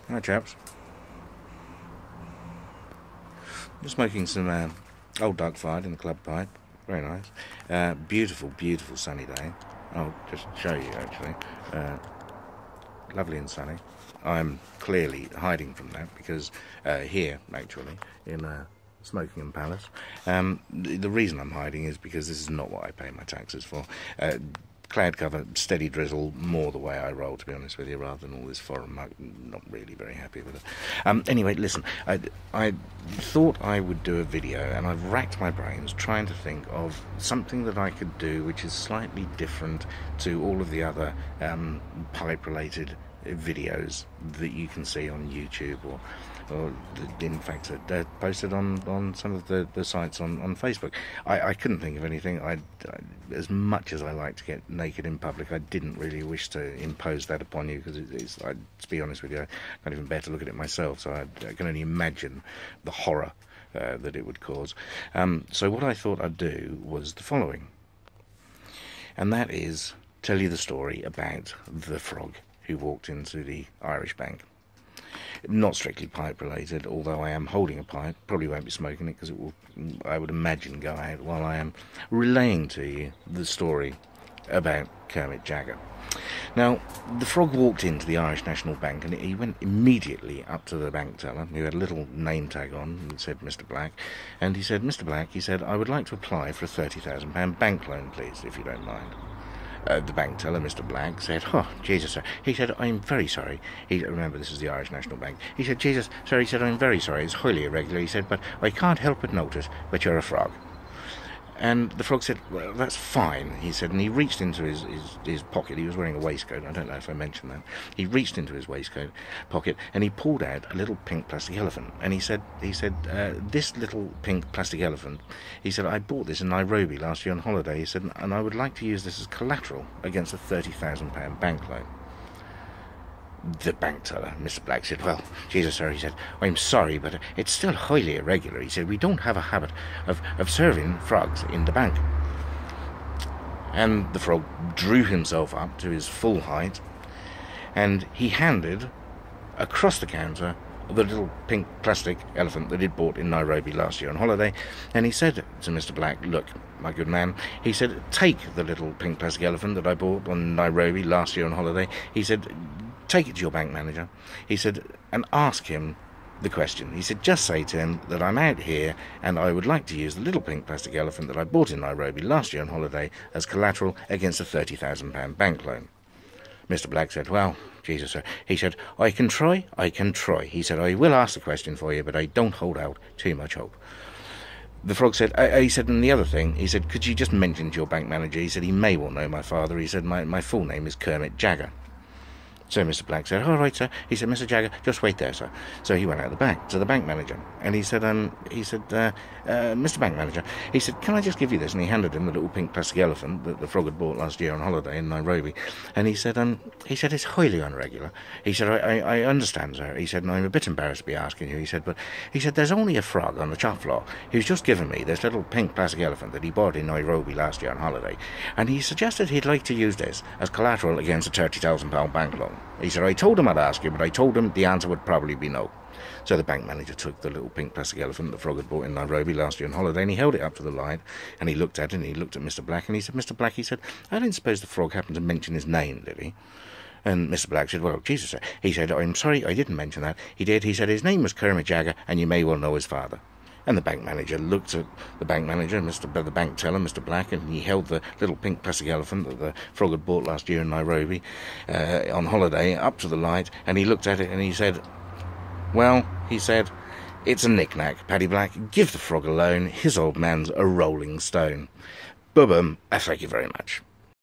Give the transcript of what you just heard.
Hi chaps. I'm smoking some old duck fired in the club pipe. Very nice. Beautiful, beautiful sunny day. I'll just show you actually. Lovely and sunny. I'm clearly hiding from that because here, actually, in Smokingham Palace, the reason I'm hiding is because this is not what I pay my taxes for. Cloud cover, steady drizzle, more the way I roll, to be honest with you, rather than all this foreign muck. Not really very happy with it. Anyway, listen, I thought I would do a video, and I've racked my brains trying to think of something that I could do which is slightly different to all of the other pipe-related videos that you can see on YouTube or in fact they're posted on some of the sites on Facebook. I couldn't think of anything. As much as I like to get naked in public, I didn't really wish to impose that upon you, because to be honest with you, I can't even bear to look at it myself, so I can only imagine the horror that it would cause. So what I thought I'd do was the following, and that is tell you the story about the frog who walked into the Irish bank. Not strictly pipe related, although I am holding a pipe. Probably won't be smoking it because it will, I would imagine, go out while I am relaying to you the story about Kermit Jagger. Now, the frog walked into the Irish National Bank, and he went immediately up to the bank teller, who had a little name tag on and said Mr. Black, and he said, "Mr. Black," he said, "I would like to apply for a £30,000 bank loan, please, if you don't mind." The bank teller, Mr. Black, said, "Oh, Jesus, sir." He said, "I'm very sorry." Remember, this is the Irish National Bank. He said, "Jesus, sir," he said, "I'm very sorry. It's highly irregular." He said, "But I can't help but notice that you're a frog." And the frog said, "Well, that's fine," he said, and he reached into his pocket. He was wearing a waistcoat. I don't know if I mentioned that. He reached into his waistcoat pocket and he pulled out a little pink plastic elephant. And he said, "This little pink plastic elephant," he said, "I bought this in Nairobi last year on holiday." He said, "And I would like to use this as collateral against a £30,000 bank loan." The bank teller, Mr. Black, said, "Well, Jesus, sir," he said, "I'm sorry, but it's still highly irregular." He said, "We don't have a habit of serving frogs in the bank." And the frog drew himself up to his full height, and he handed across the counter the little pink plastic elephant that he'd bought in Nairobi last year on holiday. And he said to Mr. Black, "Look, my good man," he said, "take the little pink plastic elephant that I bought on Nairobi last year on holiday." He said, "Take it to your bank manager," he said, "and ask him the question." He said, "Just say to him that I'm out here and I would like to use the little pink plastic elephant that I bought in Nairobi last year on holiday as collateral against a £30,000 bank loan." Mr. Black said, "Well, Jesus, sir," he said, I can try. He said, "I will ask the question for you, but I don't hold out too much hope." The frog said, he said, "And the other thing," he said, "could you just mention to your bank manager," he said, "he may well know my father." He said, my full name is Kermit Jagger." So Mr. Black said, "All right, sir." He said, "Mr. Jagger, just wait there, sir." So he went out the back to the bank manager, and he said, "Mr. Bank Manager," he said, "can I just give you this?" And he handed him the little pink plastic elephant that the frog had bought last year on holiday in Nairobi. And he said, "It's highly irregular." He said, I understand, sir." He said, "And I'm a bit embarrassed to be asking you." He said, "But," he said, "there's only a frog on the shop floor who's just given me this little pink plastic elephant that he bought in Nairobi last year on holiday. And he suggested he'd like to use this as collateral against a £30,000 bank loan." He said, "I told him I'd ask you, but I told him the answer would probably be no." So the bank manager took the little pink plastic elephant the frog had bought in Nairobi last year on holiday, and he held it up to the light, and he looked at it, and he looked at Mr. Black, and he said, "Mr. Black," he said, "I don't suppose the frog happened to mention his name, did he?" And Mr. Black said, "Well, Jesus, sir," he said, "I'm sorry, I didn't mention that." He did. He said, "His name was Kermit Jagger, and you may well know his father." And the bank manager looked at the bank manager, the bank teller, Mr. Black, and he held the little pink plastic elephant that the frog had bought last year in Nairobi on holiday up to the light, and he looked at it and he said, "Well," he said, "it's a knick-knack, Paddy Black. Give the frog a loan. His old man's a rolling stone." Boom, thank you very much.